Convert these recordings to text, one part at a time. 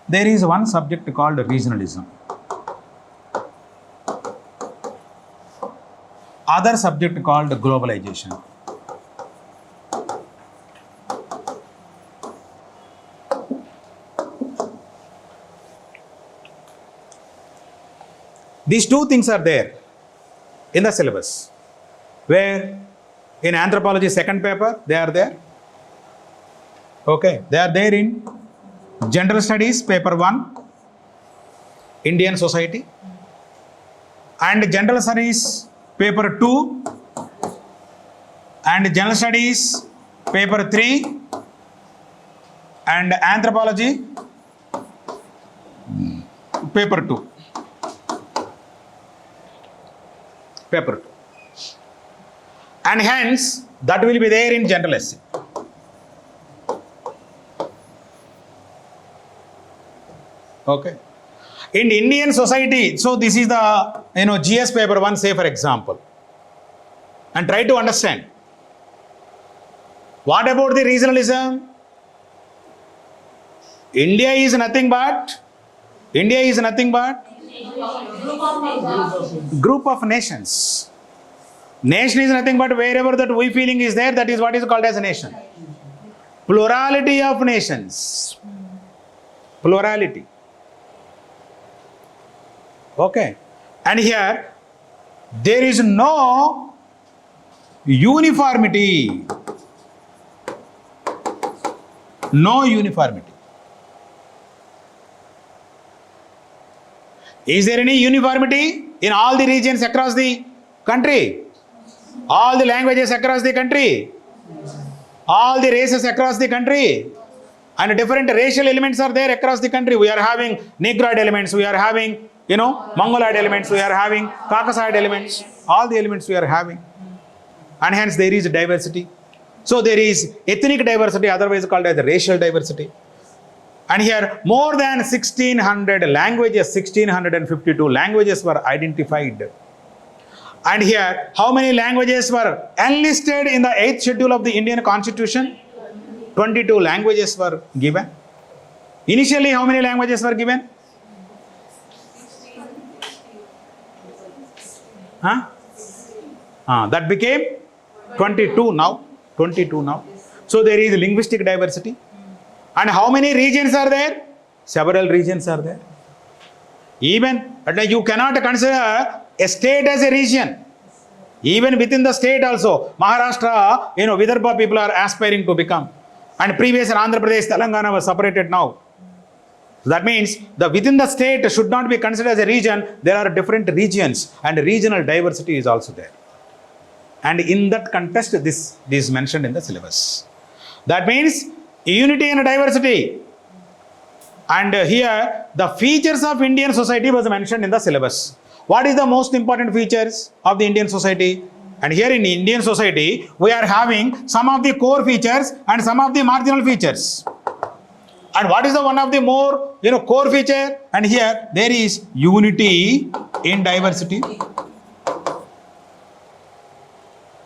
there is one subject called regionalism. Other subject called globalization. These two things are there in the syllabus, where in anthropology second paper they are there. Okay, they are there in general studies paper 1, Indian society, and general studies paper 2, and general studies paper 3, and anthropology paper 2. Paper 2. And hence, that will be there in general essay. Okay. In Indian society, so this is the GS paper 1, say for example, and try to understand. What about the regionalism? India is nothing but group of nations. Nation is nothing but wherever that we feeling is there, that is what is called as a nation. Plurality of nations. Plurality. Okay. And here, there is no uniformity. No uniformity. Is there any uniformity in all the regions across the country? All the languages across the country? All the races across the country? And different racial elements are there across the country. We are having Negroid elements, we are having, Mongoloid elements, we are having Caucasoid elements. All the elements we are having. And hence there is diversity. So there is ethnic diversity, otherwise called as racial diversity. And here more than 1600 languages, 1652 languages were identified. And here how many languages were enlisted in the 8th schedule of the Indian Constitution? 22 languages were given. Initially how many languages were given? That became 22 now. 22 now. So there is linguistic diversity. And how many regions are there? Several regions are there. Even you cannot consider a state as a region. Even within the state also, Maharashtra, Vidarbha people are aspiring to become. And previous Andhra Pradesh, Telangana was separated now. So that means within the state should not be considered as a region. There are different regions and regional diversity is also there. And in that context, this is mentioned in the syllabus. That means unity and diversity. And here the features of Indian society was mentioned in the syllabus. What is the most important features of the Indian society? And here in Indian society, we are having some of the core features and some of the marginal features. And what is the one of the more core feature? And here there is unity in diversity.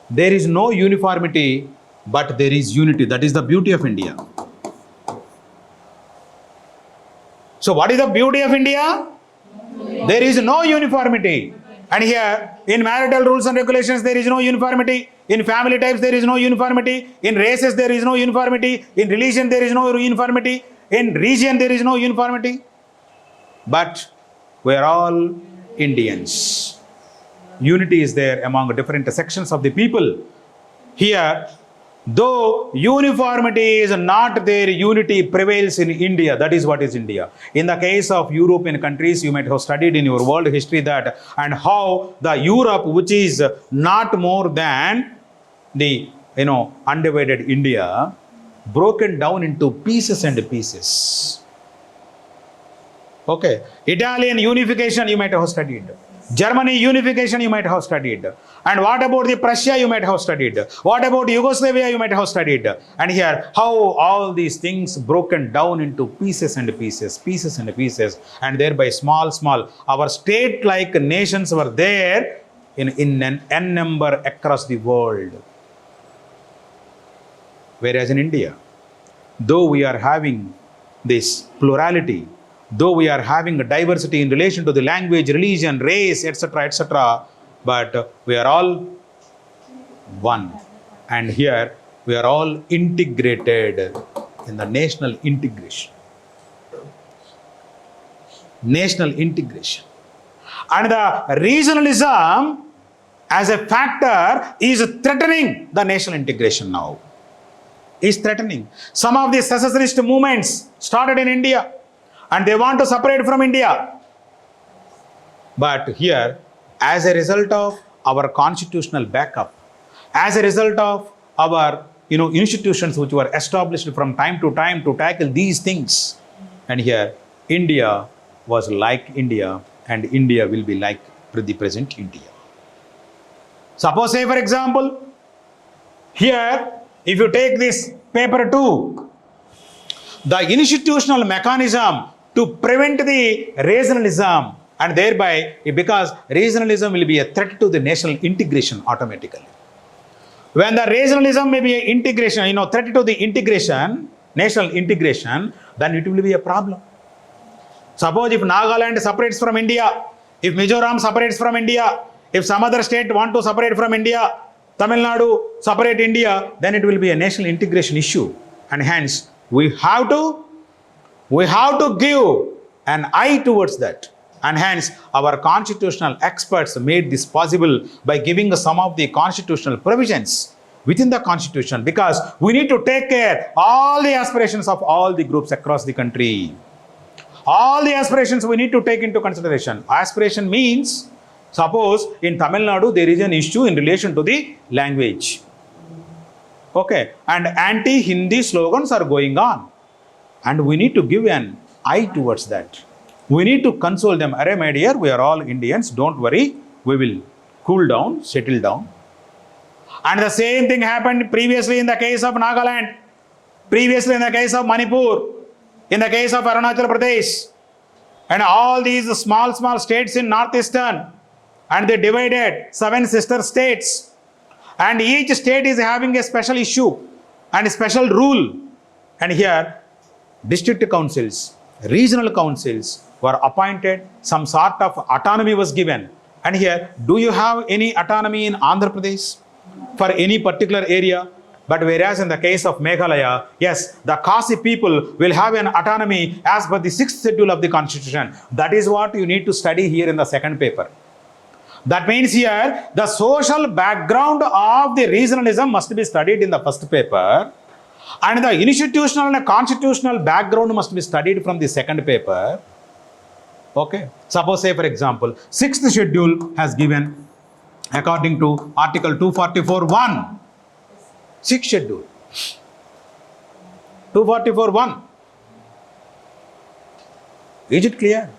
There is no uniformity, but there is unity. That is the beauty of India. So what is the beauty of India? There is no uniformity. And here in marital rules and regulations there is no uniformity. In family types there is no uniformity. In races there is no uniformity. In religion there is no uniformity. In region there is no uniformity. But we are all Indians. Unity is there among different sections of the people. Here, though uniformity is not there, unity prevails in India. That is what is India. In the case of European countries, you might have studied in your world history that, and how the Europe, which is not more than the undivided India, broken down into pieces and pieces. Okay, Italian unification you might have studied. Germany unification you might have studied. And what about the Prussia you might have studied. What about Yugoslavia you might have studied. And here how all these things broken down into pieces and pieces, pieces and pieces, and thereby small our state like nations were there in an n number across the world. Whereas in India, though we are having this plurality, though we are having a diversity in relation to the language, religion, race, etc., but we are all one. And here we are all integrated in the national integration. National integration. And the regionalism as a factor is threatening the national integration now. Is threatening. Some of the secessionist movements started in India and they want to separate from India. But here, as a result of our constitutional backup, as a result of our institutions which were established from time to time to tackle these things, and here India was like India and India will be like the present India. Suppose, say for example, here if you take this paper 2, the institutional mechanism to prevent the regionalism, and thereby, because regionalism will be a threat to the national integration automatically. When the regionalism may be an integration, threat to the integration, national integration, then it will be a problem. Suppose if Nagaland separates from India, if Mizoram separates from India, if some other state want to separate from India, Tamil Nadu separate India, then it will be a national integration issue. And hence, we have to give an eye towards that. And hence, our constitutional experts made this possible by giving some of the constitutional provisions within the constitution, because we need to take care all the aspirations of all the groups across the country. All the aspirations we need to take into consideration. Aspiration means, suppose in Tamil Nadu there is an issue in relation to the language. Okay, and anti-Hindi slogans are going on. And we need to give an eye towards that. We need to console them. Arey, my dear, we are all Indians. Don't worry. We will cool down, settle down. And the same thing happened previously in the case of Nagaland, previously in the case of Manipur, in the case of Arunachal Pradesh, and all these small states in northeastern, and they divided 7 sister states. And each state is having a special issue and a special rule. And here, district councils, regional councils were appointed, some sort of autonomy was given. And here, do you have any autonomy in Andhra Pradesh for any particular area? But whereas in the case of Meghalaya, yes, the Khasi people will have an autonomy as per the 6th schedule of the constitution. That is what you need to study here in the second paper. That means here, the social background of the regionalism must be studied in the first paper. And the institutional and constitutional background must be studied from the second paper. Okay. Suppose, say for example, 6th schedule has given, according to Article 244(1), 6th schedule, 244(1). Is it clear?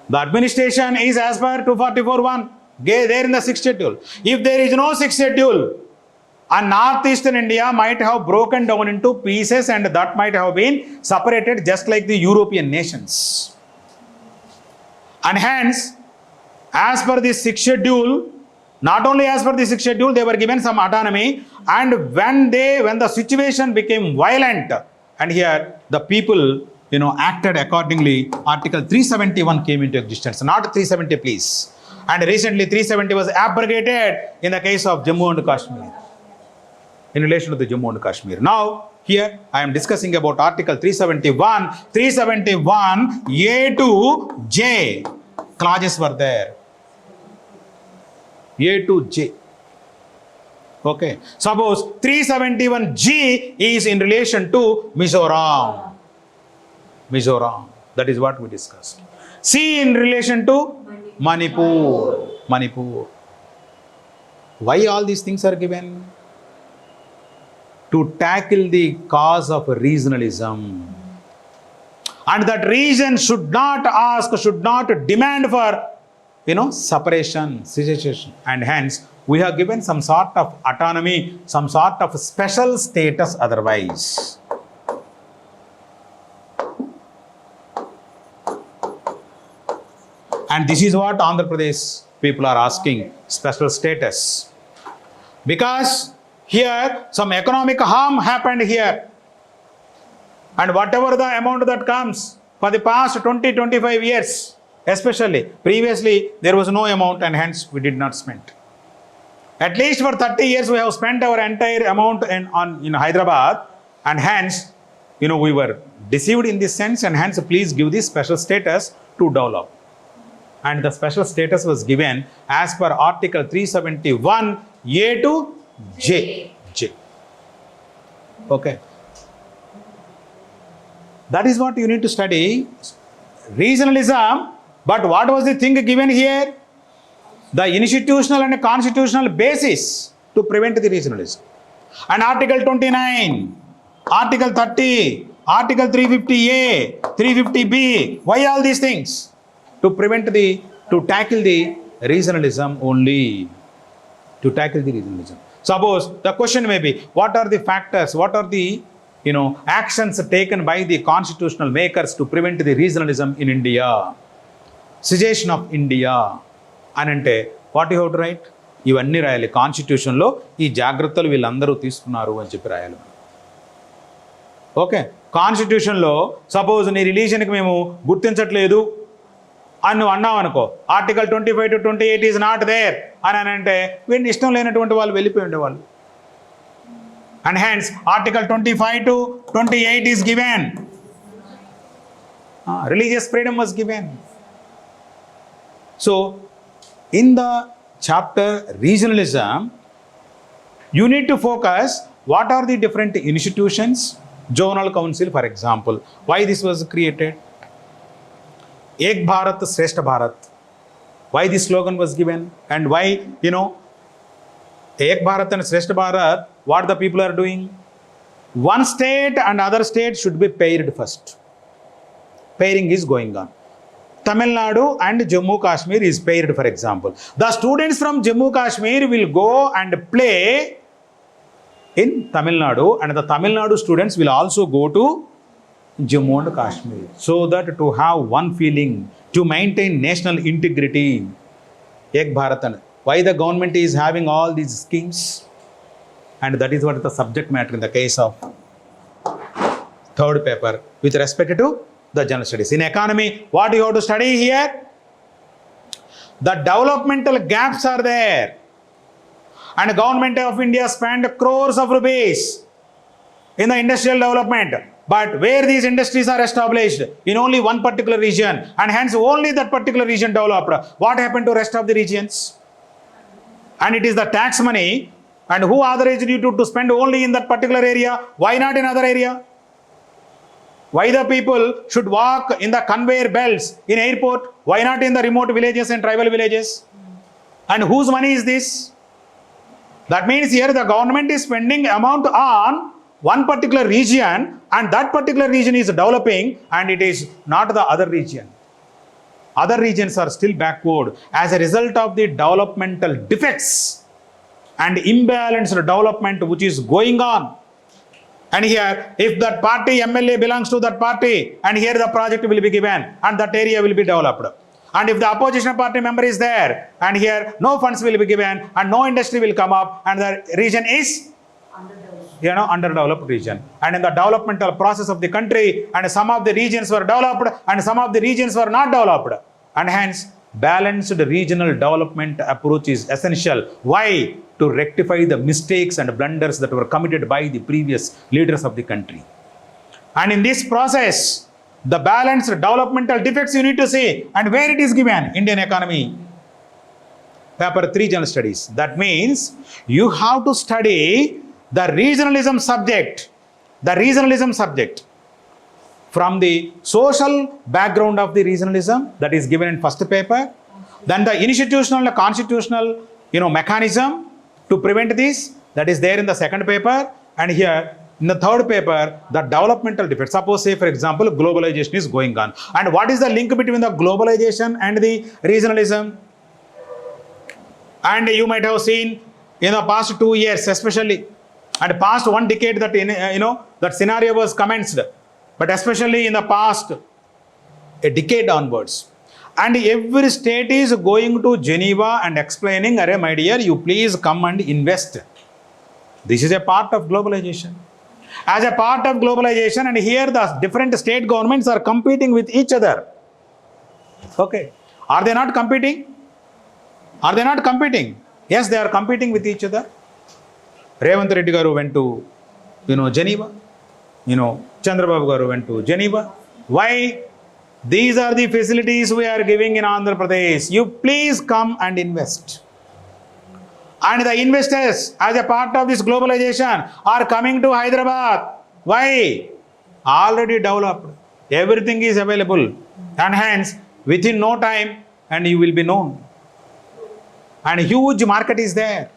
The administration is as per 244(1), there in the 6th schedule. If there is no 6th schedule, and northeastern India might have broken down into pieces and that might have been separated just like the European nations. And hence, as per the 6th schedule, not only as per the 6th schedule, they were given some autonomy, and when the situation became violent, and here the people acted accordingly, Article 371 came into existence, not 370 please. And recently 370 was abrogated in the case of Jammu and Kashmir, in relation to the Jammu and Kashmir. Now, here I am discussing about Article 371. 371 A to J clauses were there. A to J. Okay. Suppose 371G is in relation to Mizoram. Mizoram. That is what we discussed. C in relation to Manipur. Manipur. Why all these things are given? To tackle the cause of regionalism. And that region should not ask, should not demand for, separation, secession. And hence, we have given some sort of autonomy, some sort of special status otherwise. And this is what Andhra Pradesh people are asking, special status. Because here, some economic harm happened here. And whatever the amount that comes, for the past 20-25 years, especially. Previously, there was no amount and hence we did not spend. At least for 30 years, we have spent our entire amount in Hyderabad, and hence, we were deceived in this sense, and hence please give this special status to develop. And the special status was given as per Article 371 A to J. Okay. That is what you need to study. Regionalism, but what was the thing given here? The institutional and constitutional basis to prevent the regionalism. And Article 29, Article 30, Article 350A, 350B, why all these things? To tackle the regionalism only. To tackle the regionalism. Suppose the question may be, what are the factors, what are the actions taken by the constitutional makers to prevent the regionalism in India? Secession of India. Anante, what you have to write? ఇవన్నీ రాయాలి కాన్స్టిట్యూషన్లో ఈ జాగ్రత్తలు వీళ్ళందరూ తీసుకున్నారు అని చెప్పి రాయాలి. ఓకే, కాన్స్టిట్యూషన్లో సపోజ్ నీ రిలీజన్కి మేము గుర్తించట్లేదు అని నువ్వు అన్నావు అనుకో, article 25 to 28 is not there అని అంటే వీడిని ఇష్టం లేనటువంటి వాళ్ళు వెళ్ళిపోయి ఉండేవాళ్ళు. And hence article 25 to 28 is given. Religious freedom was given. So in the chapter regionalism, you need to focus what are the different institutions. Zonal Council, for example, why this was created? Ek Bharat Shrestha Bharat, why this slogan was given, and why Ek Bharat and Shrestha Bharat, what the people are doing? One state and other state should be paired first. Pairing is going on. Tamil Nadu and Jammu Kashmir is paired, for example. The students from Jammu Kashmir will go and play in Tamil Nadu, and the Tamil Nadu students will also go to Jammu and Kashmir, so that to have one feeling, to maintain national integrity. Ek Bharat. Why the government is having all these schemes? And that is what is the subject matter in the case of third paper with respect to the general studies. In economy, what you have to study here? The developmental gaps are there. And government of India spent crores of rupees in the industrial development. But where these industries are established? In only one particular region. And hence only that particular region developed. What happened to rest of the regions? And it is the tax money. And who authorized you to spend only in that particular area? Why not in other area? Why the people should walk in the conveyor belts in airport? Why not in the remote villages and tribal villages? And whose money is this? That means here the government is spending amount on one particular region, and that particular region is developing, and it is not the other region. Other regions are still backward as a result of the developmental defects and imbalanced development which is going on. And here, if that party MLA belongs to that party, and here the project will be given, and that area will be developed. And if the opposition party member is there, and here no funds will be given, and no industry will come up, and the region is underdeveloped region. And in the developmental process of the country, and some of the regions were developed, and some of the regions were not developed. And hence, balanced regional development approach is essential. Why? To rectify the mistakes and blunders that were committed by the previous leaders of the country. And in this process, the balanced developmental defects you need to see, and where it is given, Indian economy, paper 3 general studies. That means you have to study the regionalism subject, from the social background of the regionalism that is given in first paper, then the institutional and constitutional mechanism to prevent this, that is there in the second paper, and here in the third paper, the developmental defects. Suppose, say for example, globalization is going on, and what is the link between the globalization and the regionalism? And you might have seen in the past 2 years especially, and past 1 decade, that that scenario was commenced, but especially in the past a decade onwards. And every state is going to Geneva and explaining, "Arey my dear, you please come and invest." This is a part of globalization. as a part of globalization, and here the different state governments are competing with each other. Okay, are they not competing? Are they not competing? Yes, they are competing with each other. Revanth Reddy garu went to Geneva. Chandrababu garu went to Geneva. Why? These are the facilities we are giving in Andhra Pradesh. You please come and invest. And the investors, as a part of this globalization, are coming to Hyderabad. Why? Already developed. Everything is available. And hence, within no time, and you will be known. And a huge market is there.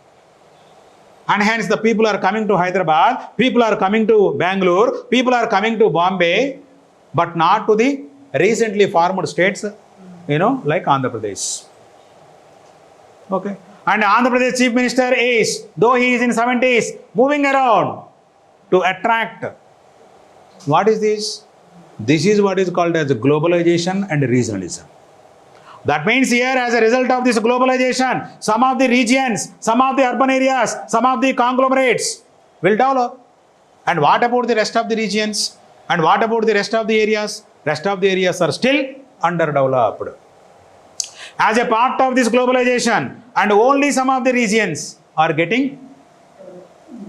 And hence, the people are coming to Hyderabad, people are coming to Bangalore, people are coming to Bombay, but not to the recently formed states, like Andhra Pradesh. Okay. And Andhra Pradesh Chief Minister is, though he is in 70s, moving around to attract. What is this? This is what is called as globalization and regionalism. That means here, as a result of this globalization, some of the regions, some of the urban areas, some of the conglomerates will develop. And what about the rest of the regions? And what about the rest of the areas? Rest of the areas are still underdeveloped. As a part of this globalization, and only some of the regions are getting,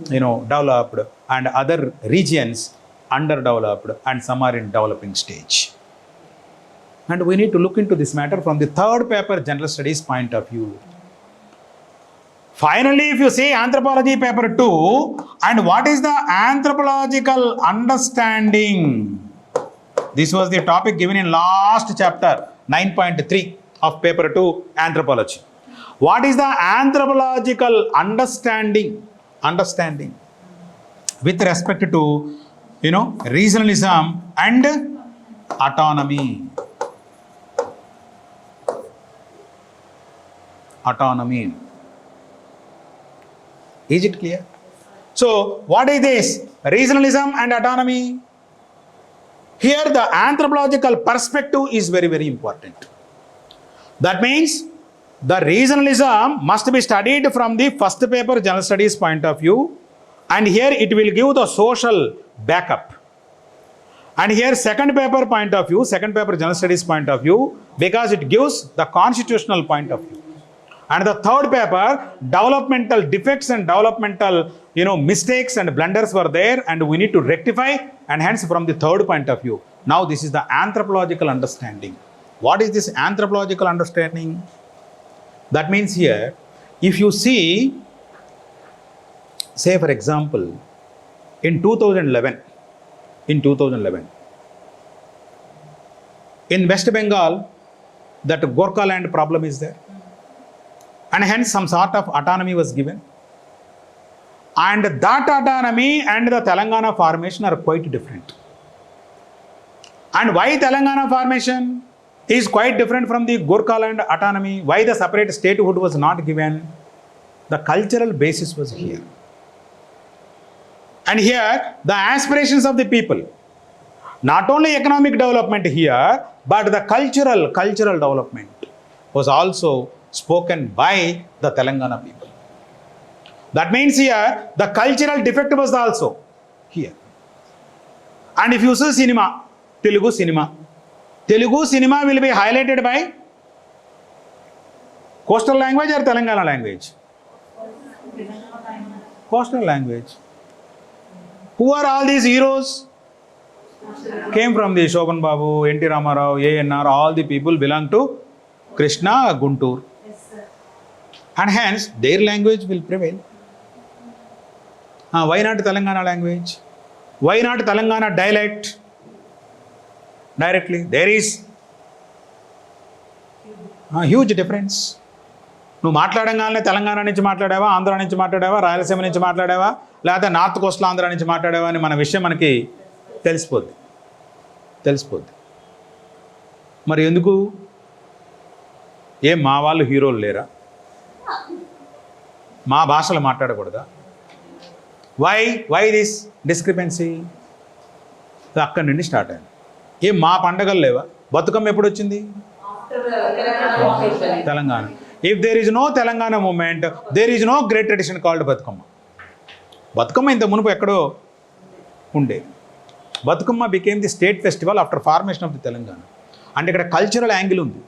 developed, and other regions underdeveloped, and some are in developing stage. And we need to look into this matter from the third paper, general studies point of view. Finally, if you see anthropology paper 2, and what is the anthropological understanding? This was the topic given in last chapter, 9.3 of paper 2, anthropology. What is the anthropological understanding? Understanding with respect to, regionalism and autonomy. Autonomy. Is it clear? So, what is this? Regionalism and autonomy. Here, the anthropological perspective is very, very important. That means, the regionalism must be studied from the first paper, general studies point of view. And here, it will give the social backup. And here, second paper point of view, second paper, general studies point of view, because it gives the constitutional point of view. And the third paper, developmental defects and developmental, mistakes and blunders were there, and we need to rectify, and hence from the third point of view. Now this is the anthropological understanding. What is this anthropological understanding? That means here, if you see, say for example, in 2011, in West Bengal, that Gorkha land problem is there. And hence some sort of autonomy was given. And that autonomy and the Telangana formation are quite different. And why Telangana formation is quite different from the Gorkha land autonomy? Why the separate statehood was not given? The cultural basis was here. And here, the aspirations of the people, not only economic development here, but the cultural development was also spoken by the Telangana people. That means here, the cultural defect was also here. And if you see cinema, Telugu cinema will be highlighted by coastal language or Telangana language? Coastal language. Who are all these heroes? Came from the Shobhan Babu, N.T. Ramarao, A.N.R., all the people belong to Krishna, Guntur. And hence, their language will prevail. Why not Telangana language? Why not Telangana dialect? Directly, there is a huge difference. నువ్వు మాట్లాడంగానే తెలంగాణ నుంచి మాట్లాడావా, ఆంధ్ర నుంచి మాట్లాడావా, రాయలసీమ నుంచి మాట్లాడావా, లేకపోతే north coastal Andhra నుంచి మాట్లాడావా అని మన విషయం మనకి తెలిసిపోద్ది. మరి ఎందుకు? మా వాళ్ళు హీరోలు లేరా? మా భాషలు మాట్లాడకూడదా? Why this discrepancy? అక్కడి నుండి స్టార్ట్ అయింది. మా పండగలు లేవా? బతుకమ్మ ఎప్పుడు వచ్చింది? Telangana. If there is no Telangana movement, there is no great tradition called Bathukamma. Bathukamma ఇంత మునుపు ఎక్కడో ఉండేది. Bathukamma became the state festival after formation of the Telangana. అంటే ఇక్కడ కల్చరల్ యాంగిల్ ఉంది.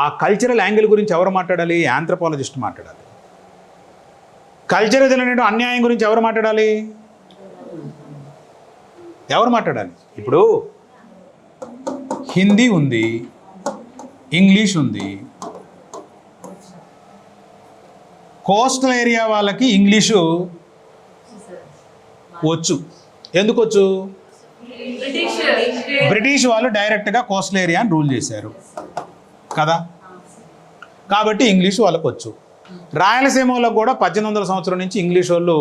ఆ కల్చరల్ యాంగిల్ గురించి ఎవరు మాట్లాడాలి? ఆంథ్రపాలజిస్ట్ మాట్లాడాలి. కల్చరల్ అనేటువంటి అన్యాయం గురించి ఎవరు మాట్లాడాలి? ఎవరు మాట్లాడాలి? ఇప్పుడు హిందీ ఉంది, ఇంగ్లీష్ ఉంది. కోస్టల్ ఏరియా వాళ్ళకి ఇంగ్లీషు వచ్చు. ఎందుకు వచ్చు? బ్రిటిష్ వాళ్ళు డైరెక్ట్గా కోస్టల్ ఏరియాని రూల్ చేశారు కదా, కాబట్టి ఇంగ్లీషు వాళ్ళకు వచ్చు. రాయలసీమలో కూడా 1800 సంవత్సరం నుంచి ఇంగ్లీష్ వాళ్ళు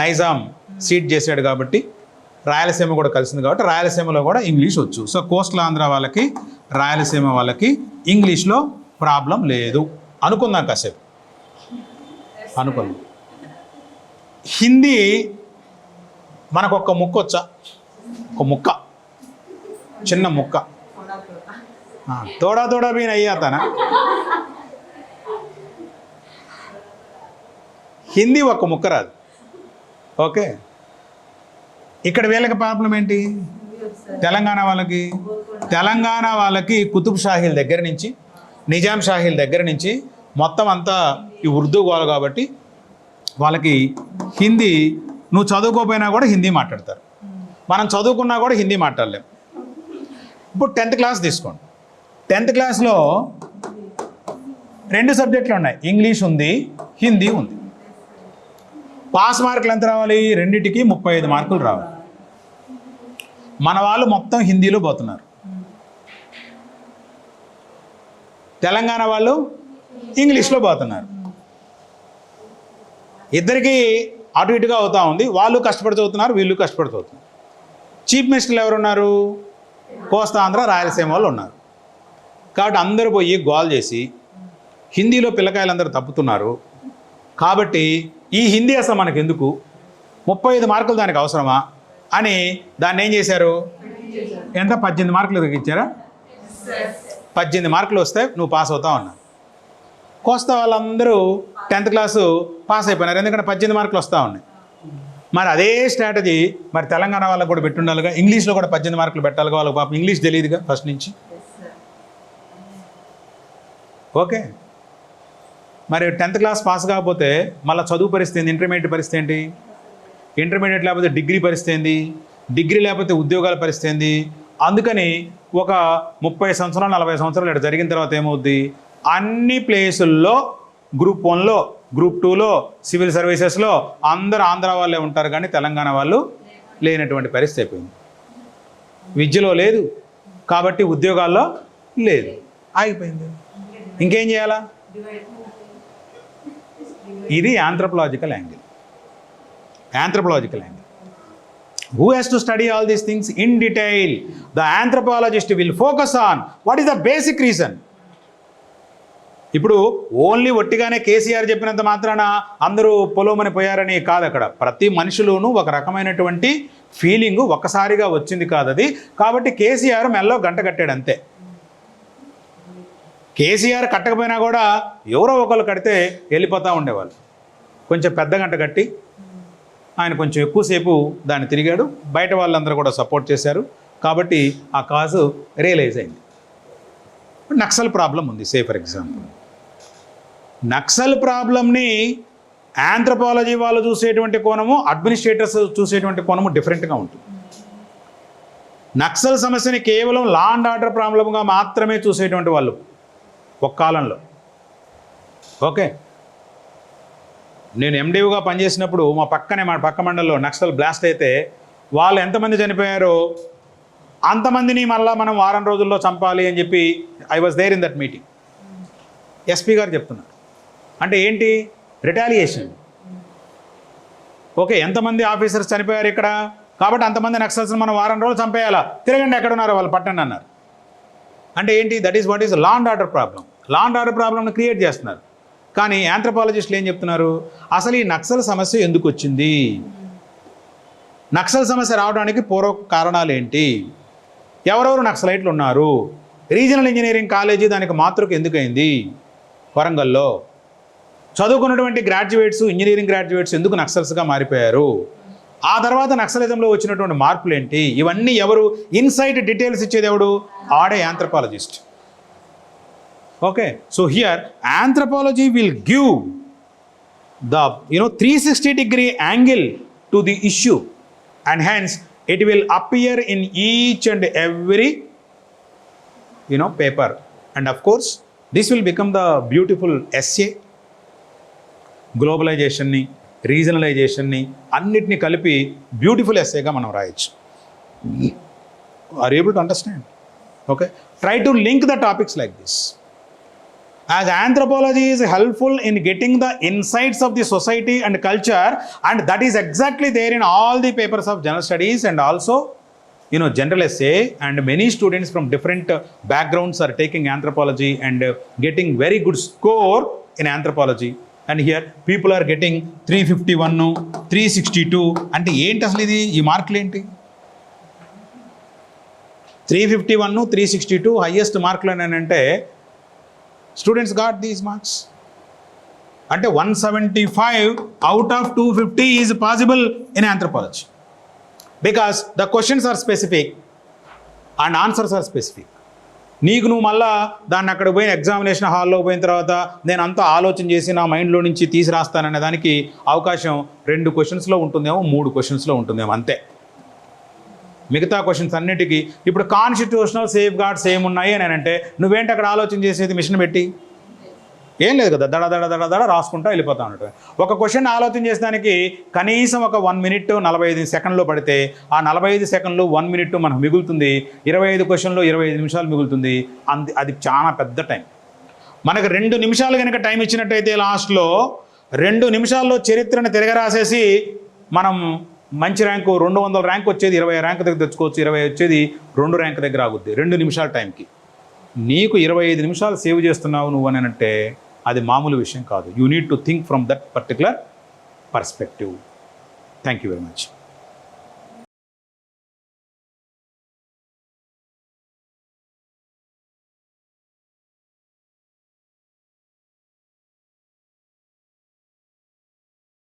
నైజాం సీట్ చేశాడు కాబట్టి రాయలసీమ కూడా కలిసింది కాబట్టి రాయలసీమలో కూడా ఇంగ్లీష్ వచ్చు. సో కోస్టల్ ఆంధ్ర వాళ్ళకి, రాయలసీమ వాళ్ళకి ఇంగ్లీష్లో ప్రాబ్లం లేదు అనుకుందాం కాసేపు. అనుకుందాం. హిందీ మనకు ఒక ముక్క వచ్చా? ఒక ముక్క, చిన్న ముక్క. తోడా తోడా బీన్ అయ్యాతనా? హిందీ ఒక్క ముక్క రాదు. ఓకే, ఇక్కడ వీళ్ళకి ప్రాబ్లం ఏంటి? తెలంగాణ వాళ్ళకి కుతుబ్ షాహీల దగ్గర నుంచి, నిజాం షాహీల దగ్గర నుంచి మొత్తం అంతా ఈ ఉర్దూ గోల కాబట్టి వాళ్ళకి హిందీ, నువ్వు చదువుకోపోయినా కూడా హిందీ మాట్లాడతారు. మనం చదువుకున్నా కూడా హిందీ మాట్లాడలేం. ఇప్పుడు 10th క్లాస్ తీసుకోండి. 10th క్లాస్లో 2 సబ్జెక్టులు ఉన్నాయి, ఇంగ్లీష్ ఉంది, హిందీ ఉంది. పాస్ మార్కులు ఎంత రావాలి? రెండింటికి 35 మార్కులు రావాలి. మన వాళ్ళు మొత్తం హిందీలో పోతున్నారు, తెలంగాణ వాళ్ళు ఇంగ్లీష్లో పోతున్నారు. ఇద్దరికి అటు ఇటుగా అవుతూ ఉంది. వాళ్ళు కష్టపడి చదువుతున్నారు, వీళ్ళు కష్టపడి చదువుతున్నారు. చీఫ్ మినిస్టర్లు ఎవరున్నారు? కోస్తా ఆంధ్ర, రాయలసీమ వాళ్ళు ఉన్నారు. కాబట్టి అందరూ పోయి గోల్ చేసి హిందీలో పిల్లకాయలందరూ తప్పుతున్నారు. కాబట్టి ఈ హిందీ అసలు మనకు ఎందుకు, 35 మార్కులు దానికి అవసరమా అని దాన్ని ఏం చేశారు? ఎంత? 18 మార్కులు తగ్గించారా? 18 మార్కులు వస్తే నువ్వు పాస్ అవుతావు అన్నారు. కోస్తా వాళ్ళందరూ 10th క్లాసు పాస్ అయిపోయినారు, ఎందుకంటే 18 మార్కులు వస్తూ ఉన్నాయి. మరి అదే స్ట్రాటజీ మరి తెలంగాణ వాళ్ళకు కూడా పెట్టుండాలిగా, ఇంగ్లీష్లో కూడా 18 మార్కులు పెట్టాలిగా. వాళ్ళకి పాపం ఇంగ్లీష్ తెలియదుగా ఫస్ట్ నుంచి. ఓకే, మరి 10th క్లాస్ పాస్ కాకపోతే మళ్ళీ చదువు పరిస్థితి ఏంది? ఇంటర్మీడియట్ పరిస్థితి ఏంటి? ఇంటర్మీడియట్ లేకపోతే డిగ్రీ పరిస్థితి ఏంది? డిగ్రీ లేకపోతే ఉద్యోగాల పరిస్థితి ఏంది? అందుకని ఒక 30 సంవత్సరాలు 40 సంవత్సరాలు ఇక్కడ జరిగిన తర్వాత ఏమవుద్ది? అన్ని ప్లేసుల్లో గ్రూప్ 1లో, గ్రూప్ 2లో, సివిల్ సర్వీసెస్లో అందరూ ఆంధ్ర వాళ్ళే ఉంటారు, కానీ తెలంగాణ వాళ్ళు లేనటువంటి పరిస్థితి అయిపోయింది. విద్యలో లేదు కాబట్టి ఉద్యోగాల్లో లేదు, ఆగిపోయింది. ఇంకేం చేయాలా? ఇది ఆంథ్రపోలాజికల్ angle. Who has to study all these things in detail? The anthropologist will focus on what is the basic reason. ఇప్పుడు ఓన్లీ ఒట్టిగానే కేసీఆర్ చెప్పినంత మాత్రాన అందరూ పొలోమని పోయారని కాదు. అక్కడ ప్రతి మనిషిలోనూ ఒక రకమైనటువంటి ఫీలింగు ఒక్కసారిగా వచ్చింది కాదు అది. కాబట్టి కేసీఆర్ మెల్లో గంట కట్టాడు అంతే. కేసీఆర్ కట్టకపోయినా కూడా ఎవరో ఒకరు కడితే వెళ్ళిపోతూ ఉండేవాళ్ళు. కొంచెం పెద్ద గంట కట్టి ఆయన కొంచెం ఎక్కువసేపు దాన్ని తిరిగాడు, బయట వాళ్ళందరూ కూడా సపోర్ట్ చేశారు. కాబట్టి ఆ కాజు రియలైజ్ అయింది. నక్సల్ ప్రాబ్లం ఉంది. సే ఫర్ ఎగ్జాంపుల్, నక్సల్ ప్రాబ్లంని ఆంథ్రపాలజీ వాళ్ళు చూసేటువంటి కోణము, అడ్మినిస్ట్రేటర్స్ చూసేటువంటి కోణము డిఫరెంట్గా ఉంటుంది. నక్సల్ సమస్యని కేవలం లా అండ్ ఆర్డర్ ప్రాబ్లంగా మాత్రమే చూసేటువంటి వాళ్ళు ఒక కాలంలో. ఓకే, నేను ఎండిఓగా పనిచేసినప్పుడు మా పక్క మండలంలో నక్సల్ బ్లాస్ట్ అయితే వాళ్ళు ఎంతమంది చనిపోయారో అంతమందిని మళ్ళీ మనం వారం రోజుల్లో చంపాలి అని చెప్పి I was there in that meeting. SP గారు చెప్తున్నారు. అంటే ఏంటి? రిటాలియేషన్. ఓకే, ఎంతమంది ఆఫీసర్స్ చనిపోయారు ఇక్కడ, కాబట్టి అంతమంది నక్సల్స్ని మనం వారం రోజులు చంపేయాలా, తిరగండి ఎక్కడున్నారో వాళ్ళు పట్టండి అన్నారు. అంటే ఏంటి? That is what is law and order problem. Law and order ప్రాబ్లంని క్రియేట్ చేస్తున్నారు. కానీ ఆంథ్రపాలజిస్టులు ఏం చెప్తున్నారు? అసలు ఈ నక్సల్ సమస్య ఎందుకు వచ్చింది, నక్సల్ సమస్య రావడానికి పూర్వ కారణాలు ఏంటి, ఎవరెవరు నక్సలైట్లు ఉన్నారు, రీజనల్ ఇంజనీరింగ్ కాలేజీ దానికి మాతృక ఎందుకైంది, వరంగల్లో చదువుకున్నటువంటి గ్రాడ్యుయేట్స్, ఇంజనీరింగ్ గ్రాడ్యుయేట్స్ ఎందుకు నక్సల్స్గా మారిపోయారు, ఆ తర్వాత నక్సలిజంలో వచ్చినటువంటి మార్పులు ఏంటి, ఇవన్నీ ఎవరు ఇన్సైట్ డీటెయిల్స్ ఇచ్చేది ఎవడు, ఆడే anthropologist. Okay, so here anthropology will give the 360-degree angle to the issue, and hence it will appear in each and every paper, and of course this will become the beautiful essay. Globalisation ని, regionalisation ని అన్నిటిని కలిపి beautiful ఎస్సేగా మనం రాయొచ్చు. Are able to understand? Okay, try to link the topics like this. As anthropology is helpful in getting the insights of the society and culture, and that is exactly there in all the papers of general studies and also general essay, and many students from different backgrounds are taking anthropology and getting very good score in anthropology. And here people are getting 351, 362. అంటే ఏంటి అసలు ఇది, ఈ మార్కులు ఏంటి? 351, 362 highest మార్కులు అని అంటే స్టూడెంట్స్ గాట్ దీస్ మార్క్స్. అంటే 175 out of 250 is possible in anthropology, because the questions are specific and answers are specific. నీకు నువ్వు మళ్ళా దాన్ని అక్కడ పోయిన ఎగ్జామినేషన్ హాల్లో పోయిన తర్వాత నేను అంతా ఆలోచన చేసి నా మైండ్లో నుంచి తీసి రాస్తాననే దానికి అవకాశం 2 క్వశ్చన్స్లో ఉంటుందేమో, 3 క్వశ్చన్స్లో ఉంటుందేమో, అంతే. మిగతా క్వశ్చన్స్ అన్నిటికీ ఇప్పుడు కాన్స్టిట్యూషనల్ సేఫ్ గార్డ్స్ ఏమున్నాయి అని అంటే నువ్వేంటి అక్కడ ఆలోచన చేసేది, మిషన్ పెట్టి ఏం లేదు కదా, దడ దడ దడ దడ రాసుకుంటా వెళ్ళిపోతా ఉంటాడు. ఒక క్వశ్చన్ ఆలోచన చేసేదానికి కనీసం ఒక 1 minute 45 సెకండ్లో పడితే ఆ 45 సెకండ్లు 1 minute మనకు మిగులుతుంది. 25 క్వశ్చన్లో 25 నిమిషాలు మిగులుతుంది. అది చాలా పెద్ద టైం. మనకు 2 నిమిషాలు కనుక టైం ఇచ్చినట్టయితే లాస్ట్లో 2 నిమిషాల్లో చరిత్రను తిరగరాసేసి మనం మంచి ర్యాంకు 200 ర్యాంక్ వచ్చేది 20 ర్యాంక్ దగ్గర తెచ్చుకోవచ్చు, 20 వచ్చేది 2 ర్యాంక్ దగ్గర ఆగుద్ది 2 నిమిషాల టైంకి. నీకు 25 నిమిషాలు సేవ్ చేస్తున్నావు నువ్వు అని అంటే అది మామూలు విషయం కాదు. You need to think from that particular perspective. Thank you very much.